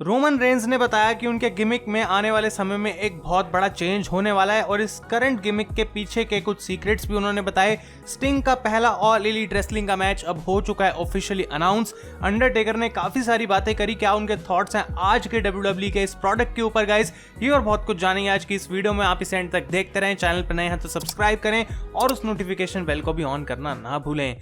Roman Reigns ने बताया कि उनके गिमिक में आने वाले समय में एक बहुत बड़ा चेंज होने वाला है और इस करंट गिमिक के पीछे के कुछ सीक्रेट्स भी उन्होंने बताए। स्टिंग का पहला ऑल एलीट रेसलिंग का मैच अब हो चुका है ऑफिशियली अनाउंस। अंडरटेकर ने काफी सारी बातें करी, क्या उनके थॉट्स हैं आज के WWE के इस प्रोडक्ट के ऊपर गाइस, ये और बहुत कुछ जानेंगे आज की इस वीडियो में। आप इसे एंड तक देखते रहें, चैनल पर नए हैं तो सब्सक्राइब करें और उस नोटिफिकेशन बेल को भी ऑन करना ना भूलें।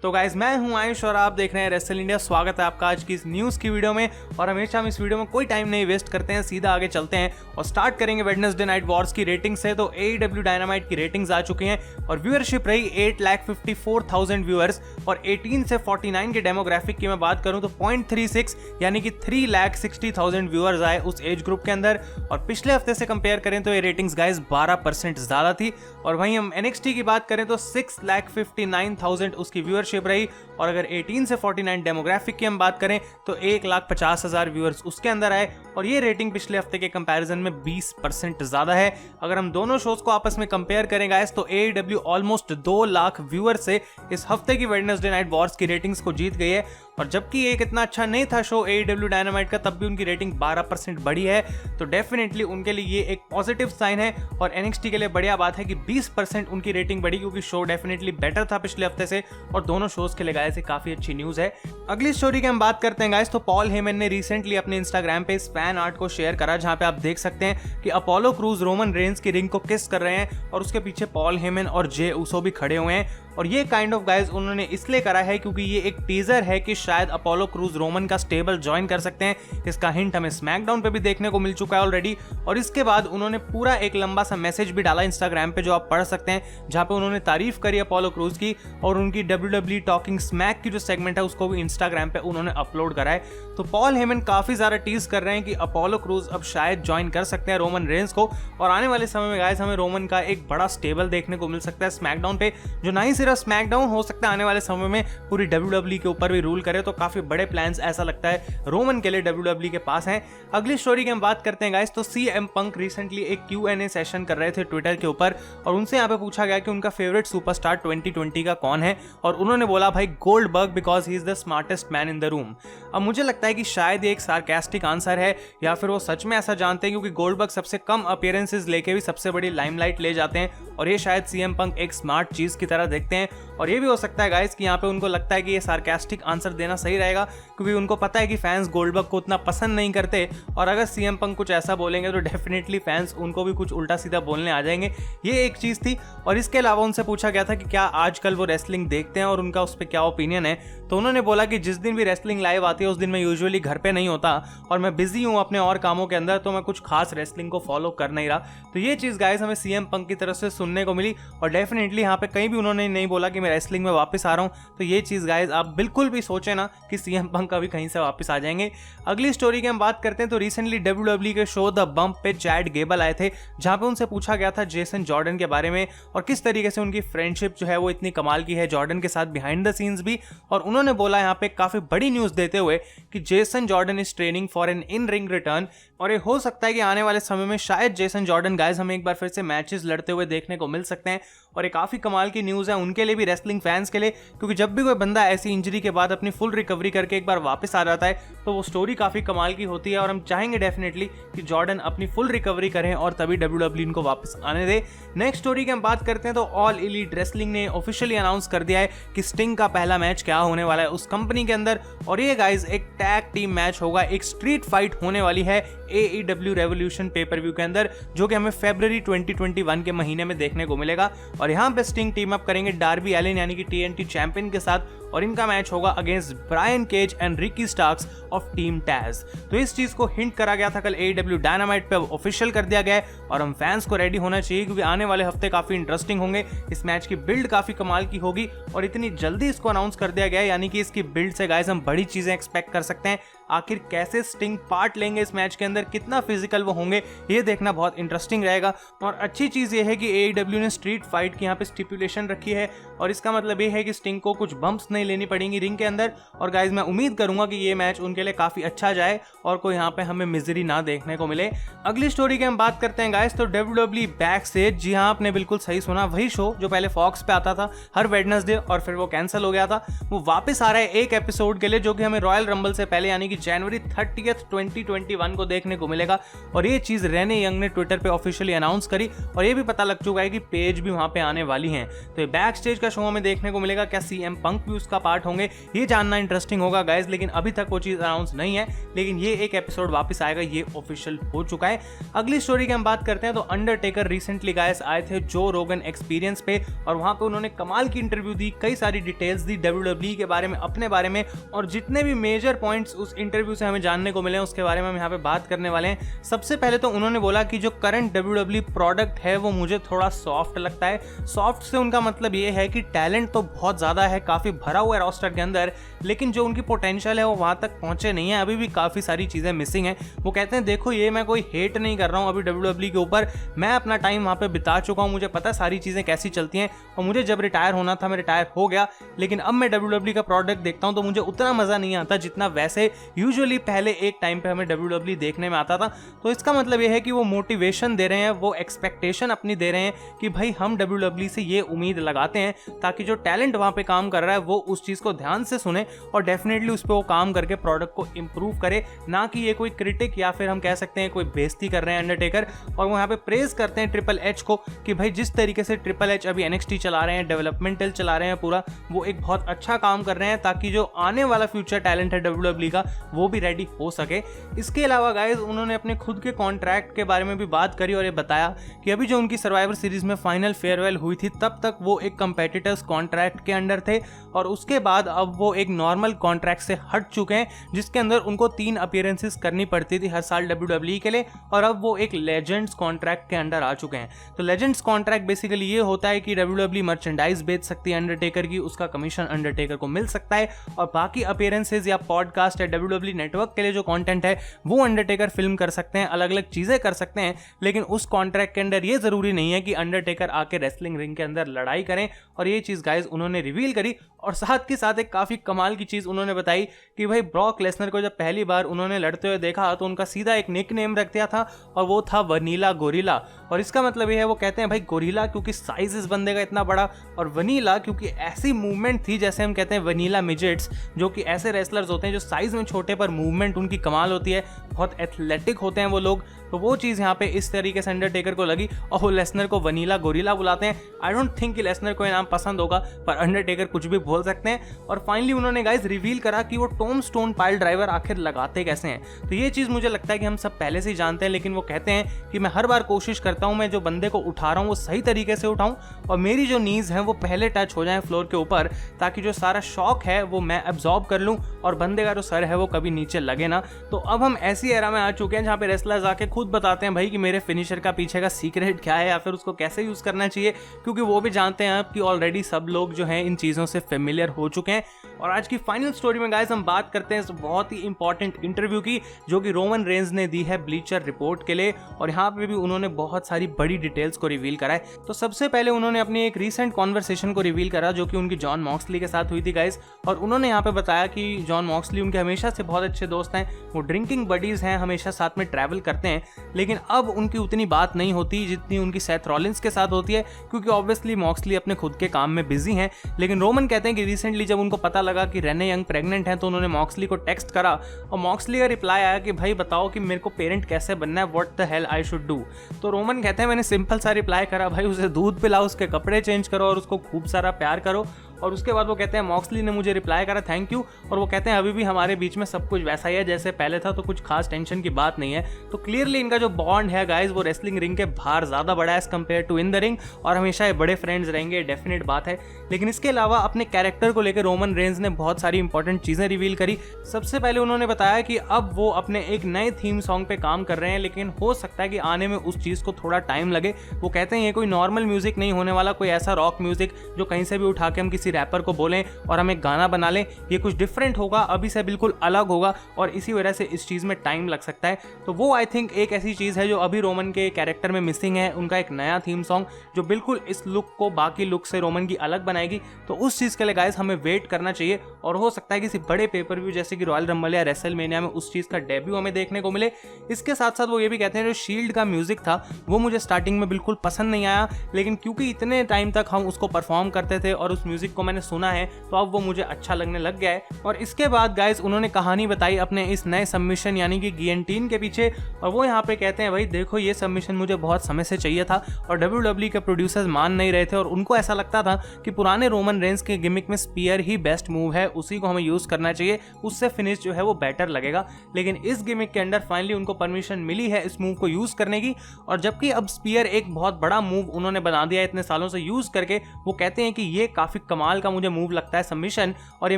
तो गाइज मैं हूं आयुष और आप देख रहे हैं रेसल इंडिया। स्वागत है आपका आज की इस न्यूज़ की वीडियो में। और हमेशा हम इस वीडियो में कोई टाइम नहीं वेस्ट करते हैं, सीधा आगे चलते हैं और स्टार्ट करेंगे वेडनेसडे नाइट वॉर्स की रेटिंग से। तो AEW डायनामाइट की रेटिंग्स आ चुकी हैं और व्यूअरशिप रही 8,54,000 व्यूअर्स। और 18 से 49 के डेमोग्राफिक की मैं बात करूं तो 0.36 यानी कि 3,60,000 व्यूअर्स आए उस एज ग्रुप के अंदर। और पिछले हफ्ते से कंपेयर करें तो ये रेटिंग्स गाइज 12% ज्यादा थी। और वहीं हम NXT की बात करें तो 6,59,000 उसकी व्यूअरशिप रही। और अगर 18 से 49 डेमोग्राफिक की हम बात करें तो 1,50,000 व्यूअर्स उसके अंदर आए और ये रेटिंग पिछले हफ्ते के कंपैरिजन में 20% ज्यादा है। अगर हम दोनों शोज को आपस में कंपेयर करें गाइस तो AEW ऑलमोस्ट 2 लाख व्यूअर्स से इस हफ्ते की वेडनेसडे नाइट वॉर्स की रेटिंग्स को जीत गई है। और जबकि एक इतना अच्छा नहीं था शो AEW डायनामाइट का, तब भी उनकी रेटिंग 12% बढ़ी है। तो डेफिनेटली उनके लिए ये एक पॉजिटिव साइन है। और NXT के लिए बढ़िया बात है कि 20% उनकी रेटिंग बढ़ी, क्योंकि शो डेफिनेटली बेटर था पिछले हफ्ते से और दोनों शोज के लिए गाइस ये काफी अच्छी न्यूज है। अगली स्टोरी की हम बात करते हैं गाइस तो पॉल हेमन ने रिसेंटली अपने इंस्टाग्राम पे इस फैन आर्ट को शेयर करा, जहां पे आप देख सकते हैं कि अपोलो क्रूज रोमन रेंज की रिंग को किस कर रहे हैं और उसके पीछे पॉल हेमन और जे उसो भी खड़े हुए हैं। और ये काइंड ऑफ गाइज उन्होंने इसलिए करा है क्योंकि ये एक टीजर है कि शायद अपोलो क्रूज रोमन का स्टेबल ज्वाइन कर सकते हैं। इसका हिंट हमें स्मैकडाउन पे भी देखने को मिल चुका है ऑलरेडी। और इसके बाद उन्होंने पूरा एक लंबा सा मैसेज भी डाला इंस्टाग्राम पे, जो आप पढ़ सकते हैं, जहां पे उन्होंने तारीफ करी अपोलो क्रूज की और उनकी WWE टॉकिंग स्मैक की जो सेगमेंट है उसको भी इंस्टाग्राम पे उन्होंने अपलोड करा है। तो पॉल हेमन काफी ज्यादा टीज कर रहे हैं कि अपोलो क्रूज अब शायद ज्वाइन कर सकते हैं रोमन रेंज को। और आने वाले समय में गाइस हमें रोमन का एक बड़ा स्टेबल देखने को मिल सकता है स्मैकडाउन पे, जो ना ही सिर्फ स्मैकडाउन हो सकता है आने वाले समय में पूरी WWE के ऊपर भी रूल करे। तो काफी बड़े प्लान्स ऐसा लगता है रोमन के लिए WWE के पास हैं। अगली स्टोरी की हम बात करते हैं गाइस तो CM पंक रिसेंटली एक Q&A सेशन कर रहे थे ट्विटर के ऊपर और उनसे यहाँ पे पूछा गया कि उनका फेवरेट सुपरस्टार 2020 का कौन है। और उन्होंने बोला भाई Goldberg, because he is the smartest man in the room. अब मुझे लगता है कि शायद ये एक सार्कास्टिक आंसर है या फिर वो सच में ऐसा जानते हैं, क्योंकि गोल्डबर्ग सबसे कम अपीयरेंसेस लेके भी सबसे बड़ी लाइमलाइट ले जाते हैं और ये शायद CM पंक एक स्मार्ट चीज की तरह देखते हैं। और ये भी हो सकता है गाइस कि यहाँ पे उनको लगता है कि ये सार्कास्टिक आंसर देना सही रहेगा, क्योंकि उनको पता है कि फैंस गोल्डबर्ग को उतना पसंद नहीं करते और अगर CM पंक कुछ ऐसा बोलेंगे तो डेफिनेटली फैंस उनको भी कुछ उल्टा सीधा बोलने आ जाएंगे। ये एक चीज थी। और इसके अलावा उनसे पूछा गया था कि क्या आजकल वो रेसलिंग देखते हैं और उनका उस पर क्या ओपिनियन है। तो उन्होंने बोला कि जिस दिन भी रेसलिंग लाइव आती है उस दिन मैं यूजुअली घर पे नहीं होता और मैं बिजी हूँ अपने और कामों के अंदर, तो मैं कुछ खास रेसलिंग को फॉलो कर नहीं रहा। तो ये चीज गाइस हमें CM पंक की तरफ से सुनने को मिली और डेफिनेटली यहाँ पे कहीं भी उन्होंने नहीं बोला कि मैं रेसलिंग में वापस आ रहा हूँ। तो ये चीज गाइस आप बिल्कुल भी सोचे ना कि CM पंक अभी कहीं से वापस आ जाएंगे। अगली स्टोरी की हम बात करते हैं तो रिसेंटली WWE के शो द बम्प पे चैड गेबल आए थे, जहां पे उनसे पूछा गया था जेसन जॉर्डन के बारे में और किस तरीके से उनकी फ्रेंडशिप जो है वो इतनी कमाल की है जॉर्डन के साथ बिहाइंड द सीन्स भी। और उन्होंने बोला यहाँ पे काफी बड़ी न्यूज देते हुए कि Jason Jordan is training for an in ring return. और ये हो सकता है कि आने वाले समय में शायद जेसन जॉर्डन गाइस हमें एक बार फिर से मैचेस लड़ते हुए देखने को मिल सकते हैं। और ये काफी कमाल की न्यूज है उनके लिए भी, रेसलिंग फैंस के लिए, क्योंकि जब भी कोई बंदा ऐसी इंजरी के बाद अपनी फुल रिकवरी करके एक बार वापस आ जाता है तो वो स्टोरी काफी कमाल की होती है। और हम चाहेंगे डेफिनेटली कि जॉर्डन अपनी फुल रिकवरी करें और तभी WWE इनको वापस आने दे। नेक्स्ट स्टोरी की हम बात करते हैं तो ऑल एलीट रेसलिंग ने ऑफिशियली अनाउंस कर दिया है कि स्टिंग का पहला मैच क्या होने वाला है उस कंपनी के अंदर। और ये गाइज एक टैग टीम मैच होगा, एक स्ट्रीट फाइट होने वाली है AEW रेवोल्यूशन पेपर व्यू के अंदर, जो कि हमें फरवरी 2021 के महीने में देखने को मिलेगा। और यहाँ पे स्टिंग टीम अप करेंगे डार्बी एलिन यानी कि TNT चैंपियन के साथ और इनका मैच होगा against Brian Cage and Ricky Starks of team Taz. तो इस चीज को हिंट करा गया था कल AEW डायनामाइट पे, अब ऑफिशियल कर दिया गया है और हम फैंस को रेडी होना चाहिए क्योंकि आने वाले हफ्ते काफी इंटरेस्टिंग होंगे। इस मैच की बिल्ड काफी कमाल की होगी और इतनी जल्दी इसको अनाउंस कर दिया गया है, यानी कि इसकी बिल्ड से गाइस हम बड़ी चीजें एक्सपेक्ट कर सकते हैं। आखिर कैसे स्टिंग पार्ट लेंगे इस मैच के अंदर, कितना फिजिकल वो होंगे, ये देखना बहुत इंटरेस्टिंग रहेगा। और अच्छी चीज ये है कि AEW ने स्ट्रीट फाइट की यहाँ पे स्टिपुलेशन रखी है और इसका मतलब ये है कि स्टिंग को कुछ बम्प्स नहीं नहीं लेनी पड़ेंगी रिंग के अंदर। और गाइज मैं उम्मीद करूंगा कि ये मैच उनके लिए काफी अच्छा जाए और कोई यहाँ पे हमें मिजरी ना देखने को मिले। अगली स्टोरी की हम बात करते हैं गाइज, तो WWE बैक स्टेज, जी हाँ आपने बिल्कुल सही सुना, वही शो जो पहले फॉक्स पे आता था हर वेडनेसडे और फिर वो कैंसिल हो गया था, वो वापस आ रहा है एक एपिसोड के लिए, जो कि हमें रॉयल रंबल से पहले यानी कि जनवरी 30 2021 को देखने को मिलेगा। और ये चीज रेने यंग ने ट्विटर पे ऑफिशियली अनाउंस करी और ये भी पता लग चुका है कि पेज भी वहां पे आने वाली हैं। तो ये बैक स्टेज का शो हमें देखने को मिलेगा। क्या CM पंक भी उसका पार्ट होंगे, ये जानना इंटरेस्टिंग होगा गाइज, लेकिन अभी तक वो चीज अनाउंस नहीं है, लेकिन ये एक एपिसोड वापस आएगा, ये ऑफिशियल हो चुका है। अगली स्टोरी की हम बात करते हैं, तो अंडरटेकर रिसेंटली गाइस आए थे जो रोगन एक्सपीरियंस पे और वहां पे उन्होंने कमाल की इंटरव्यू दी, कई सारी डिटेल्स दी WWE के बारे में, अपने बारे में, और जितने भी मेजर पॉइंट्स उस इंटरव्यू से हमें जानने को मिले हैं उसके बारे में हम यहाँ पे बात करने वाले हैं। सबसे पहले तो उन्होंने बोला कि जो करंट WWE प्रोडक्ट है वो मुझे थोड़ा सॉफ्ट लगता है। सॉफ्ट से उनका मतलब ये है कि टैलेंट तो बहुत ज्यादा है, काफी भरा हुआ है रोस्टर के अंदर, लेकिन जो उनकी पोटेंशियल है वो वहां तक पहुंचे नहीं है, अभी भी काफी सारी चीजें मिसिंग है। वो कहते हैं देखो ये मैं कोई हेट नहीं कर रहा हूं अभी WWE के ऊपर, मैं अपना टाइम वहां पे बिता चुका हूं, मुझे पता सारी चीजें कैसी चलती हैं, और मुझे जब रिटायर होना था मैं रिटायर हो गया, लेकिन अब मैं WWE का प्रोडक्ट देखता हूं तो मुझे उतना मजा नहीं आता जितना वैसे यूजुअली पहले एक टाइम पे हमें WWE देखने में आता था। तो इसका मतलब ये है कि वो मोटिवेशन दे रहे हैं, वो एक्सपेक्टेशन अपनी दे रहे हैं कि भाई हम WWE से ये उम्मीद लगाते हैं ताकि जो टैलेंट वहां पे काम कर रहा है वो उस चीज को ध्यान से सुने और डेफिनेटली उस पर वो काम करके प्रोडक्ट को इंप्रूव करे, ना कि ये कोई क्रिटिक या फिर हम कह सकते हैं कोई बेइज्जती कर रहे हैं अंडरटेकर। और वो यहाँ पे प्रेज करते हैं ट्रिपल एच को कि भाई जिस तरीके से ट्रिपल एच अभी NXT चला रहे हैं, डेवलपमेंटल चला रहे हैं पूरा, वो एक बहुत अच्छा काम कर रहे हैं ताकि जो आने वाला फ्यूचर टैलेंट है WWE का वो भी रेडी हो सके। इसके अलावा गाइज उन्होंने अपने खुद के कॉन्ट्रैक्ट के बारे में भी बात करी और ये बताया कि अभी जो उनकी सर्वाइवर सीरीज में फाइनल फेयरवेल हुई थी तब तक वो एक कंपेटिटर्स कॉन्ट्रैक्ट के अंडर थे और उसके बाद अब वो एक नॉर्मल कॉन्ट्रैक्ट से हट चुके हैं जिसके अंदर उनको 3 अपीयरेंसेस करनी पड़ती थी हर साल WWE के लिए, और अब वो एक लेजेंड्स कॉन्ट्रैक्ट के अंडर आ चुके हैं। तो लेजेंड्स कॉन्ट्रैक्ट बेसिकली ये होता है कि WWE मर्चेंडाइज बेच सकती है अंडरटेकर की, उसका कमीशन अंडरटेकर को मिल सकता है, और बाकी अपीयरेंसेस या पॉडकास्ट या WWE नेटवर्क के लिए जो कंटेंट है वो अंडरटेकर फिल्म कर सकते हैं, अलग अलग चीजें कर सकते हैं, लेकिन उस कॉन्ट्रैक्ट के अंदर ये जरूरी नहीं है कि अंडरटेकर आके रेसलिंग रिंग के अंदर लड़ाई करें। और ये चीज गाइज उन्होंने रिवील करी, और साथ के साथ एक काफी कमाल की चीज उन्होंने बताई कि भाई ब्रॉक लेसनर को जब पहली बार उन्होंने लड़ते हुए देखा तो उनका सीधा एक निक नेम रख दिया था और वो था वनीला गोरिल्ला। और इसका मतलब ये है, वो कहते हैं भाई गोरिल्ला क्योंकि साइज इस बंदे का इतना बड़ा, और वनीला क्योंकि ऐसी मूवमेंट थी जैसे हम कहते हैं वनीला मिजेट्स, जो कि ऐसे रेसलर्स होते हैं जो साइज में छोटे पर मूवमेंट उनकी कमाल होती है, बहुत एथलेटिक होते हैं वो लोग। तो वो चीज़ यहाँ पे इस तरीके से अंडरटेकर को लगी और वो लेसनर को वनीला गोरिल्ला बुलाते हैं। आई डोंट थिंक कि लेसनर को ये नाम पसंद होगा, पर अंडरटेकर कुछ भी बोल सकते हैं। और फाइनली उन्होंने गाइस रिवील करा कि वो टॉम स्टोन पाइल ड्राइवर आखिर लगाते कैसे हैं। तो ये चीज़ मुझे लगता है कि हम सब पहले से ही जानते हैं, लेकिन वो कहते हैं कि मैं हर बार कोशिश करता हूँ मैं जो बंदे को उठा रहा हूँ वो सही तरीके से उठाऊँ और मेरी जो नीज हैं वो पहले टच हो जाए फ्लोर के ऊपर, ताकि जो सारा शॉक है वो मैं एब्जॉर्ब कर लूँ और बंदे का जो सर है वो कभी नीचे लगे ना। तो अब हम ऐसी एरा में आ चुके हैं जहाँ पे रेसलर्स आके खुद बताते हैं भाई कि मेरे फिनिशर का पीछे का सीक्रेट क्या है या फिर उसको कैसे यूज करना चाहिए, क्योंकि वो भी जानते हैं कि ऑलरेडी सब लोग जो हैं इन चीज़ों से फेमिलियर हो चुके हैं। और आज की फाइनल स्टोरी में गाइस हम बात करते हैं इस बहुत ही इंपॉर्टेंट इंटरव्यू की जो कि रोमन रेंज ने दी है ब्लीचर रिपोर्ट के लिए, और यहाँ पे भी उन्होंने बहुत सारी बड़ी डिटेल्स को रिवील करा है। तो सबसे पहले उन्होंने अपनी एक रीसेंट कॉन्वर्सेशन को रिवील करा जो कि उनकी जॉन मॉक्सली के साथ हुई थी गाइस, और उन्होंने यहाँ पे बताया कि जॉन मॉक्सली उनके हमेशा से बहुत अच्छे दोस्त हैं, वो ड्रिंकिंग बडीज हैं, हमेशा साथ में ट्रैवल करते हैं, लेकिन अब उनकी उतनी बात नहीं होती जितनी उनकी सेथ रॉलिंस के साथ होती है, क्योंकि ऑब्वियसली मॉक्सली अपने खुद के काम में बिजी हैं। लेकिन रोमन कहते हैं कि रिसेंटली जब उनको पता लगा कि रेने यंग प्रेग्नेंट है तो उन्होंने मॉक्सली को टेक्स्ट करा और मॉक्सली का रिप्लाई आया कि भाई बताओ कि मेरे को पेरेंट कैसे बनना है, what the hell I should do. तो रोमन कहते हैं मैंने सिंपल सा रिप्लाई करा, भाई उसे दूध पिलाओ, उसके कपड़े चेंज करो और उसको खूब सारा प्यार करो। और उसके बाद वो कहते हैं मॉक्सली ने मुझे रिप्लाई करा थैंक यू, और वो कहते हैं अभी भी हमारे बीच में सब कुछ वैसा ही है जैसे पहले था, तो कुछ खास टेंशन की बात नहीं है। तो क्लियरली इनका जो बॉन्ड है गाइज वो रेसलिंग रिंग के बाहर ज़्यादा बड़ा है as compare to in the ring, और हमेशा ये बड़े फ्रेंड्स रहेंगे, डेफिनेट बात है। लेकिन इसके अलावा अपने कैरेक्टर को लेकर रोमन रेंज ने बहुत सारी इंपॉर्टेंट चीज़ें रिवील करी। सबसे पहले उन्होंने बताया कि अब वो अपने एक नए थीम सॉन्ग पे काम कर रहे हैं, लेकिन हो सकता है कि आने में उस चीज़ को थोड़ा टाइम लगे। वो कहते हैं ये कोई नॉर्मल म्यूजिक नहीं होने वाला, कोई ऐसा रॉक म्यूजिक जो कहीं से भी उठा के हम किसी किसी रैपर को बोलें और हम एक गाना बना लें, ये कुछ डिफरेंट होगा, अभी से बिल्कुल अलग होगा और इसी वजह से इस चीज़ में टाइम लग सकता है। तो वो आई थिंक एक ऐसी चीज़ है जो अभी रोमन के कैरेक्टर में मिसिंग है, उनका एक नया थीम सॉन्ग जो बिल्कुल इस लुक को बाकी लुक से रोमन की अलग बनाएगी। तो उस चीज़ के लिए गाइस हमें वेट करना चाहिए और हो सकता है किसी बड़े पेपर व्यू जैसे कि रॉयल रंबल या रेसलमेनिया में उस चीज़ का डेब्यू हमें देखने को मिले। इसके साथ साथ वो ये भी कहते हैं जो शील्ड का म्यूजिक था वो मुझे स्टार्टिंग में बिल्कुल पसंद नहीं आया, लेकिन क्योंकि इतने टाइम तक हम उसको परफॉर्म करते थे और उस म्यूजिक को मैंने सुना है तो अब वो मुझे अच्छा लगने लग गया है। और इसके बाद गाइस उन्होंने कहानी बताई अपने इस नए सबमिशन यानी कि गियंटीन के पीछे, और वो यहाँ पे कहते हैं भाई देखो ये सबमिशन मुझे बहुत समय से चाहिए था और WWE के प्रोड्यूसर्स मान नहीं रहे थे और उनको ऐसा लगता था कि पुराने रोमन रेंस के गिमिक में स्पीयर ही बेस्ट मूव है, उसी को हमें यूज करना चाहिए, उससे फिनिश जो है वो बेटर लगेगा। लेकिन इस गिमिक के अंदर फाइनली उनको परमिशन मिली है इस मूव को यूज करने की, और जबकि अब स्पीयर एक बहुत बड़ा मूव उन्होंने बना दिया है इतने सालों से यूज करके, वो कहते हैं कि ये काफी कमाल का मुझे मूव लगता है सबमिशन और ये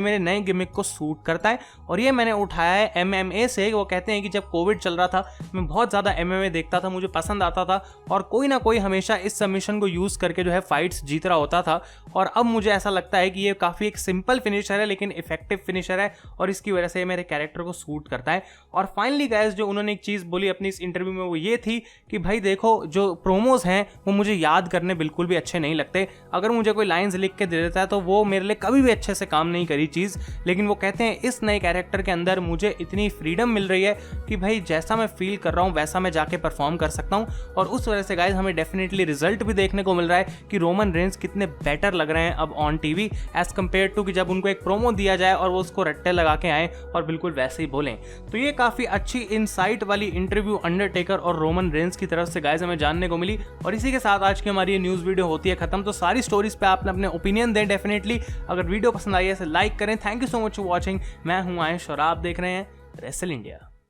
मेरे नए गिमिक को सूट करता है। और ये मैंने उठाया है MMA से। वो कहते हैं कि जब कोविड चल रहा था मैं बहुत ज्यादा MMA देखता था, मुझे पसंद आता था और कोई ना कोई हमेशा इस सबमिशन को यूज करके जो है फाइट्स जीत रहा होता था, और अब मुझे ऐसा लगता है कि ये काफी एक सिंपल फिनिशर है लेकिन इफेक्टिव फिनिशर है और इसकी वजह से मेरे कैरेक्टर को सूट करता है। और फाइनली गाइस जो उन्होंने एक चीज बोली अपनी इस इंटरव्यू में वो ये थी कि भाई देखो जो प्रोमोज हैं वो मुझे याद करने बिल्कुल भी अच्छे नहीं लगते, अगर मुझे कोई लाइंस लिख के दे देता है तो वो मेरे लिए कभी भी अच्छे से काम नहीं करी चीज़। लेकिन वो कहते हैं इस नए कैरेक्टर के अंदर मुझे इतनी फ्रीडम मिल रही है कि भाई जैसा मैं फील कर रहा हूँ वैसा मैं जाके परफॉर्म कर सकता हूँ, और उस वजह से गाइस हमें डेफिनेटली रिजल्ट भी देखने को मिल रहा है कि रोमन रेंस कितने बेटर लग रहे हैं अब on TV as compare to कि जब उनको एक प्रोमो दिया जाए और वो उसको रट्टे लगा के आए और बिल्कुल वैसे ही बोलें। तो ये काफ़ी अच्छी इनसाइट वाली इंटरव्यू अंडरटेकर और रोमन रेंस की तरफ से गाइस हमें जानने को मिली। और इसी के साथ आज की हमारी ये न्यूज़ वीडियो होती है खत्म। तो सारी स्टोरीज पे आपने अपने ओपिनियन दें डेफिनेटली, अगर वीडियो पसंद आई है इसे लाइक करें। Thank you so much for watching. मैं हूं आयुष और आप देख रहे हैं रेसल इंडिया।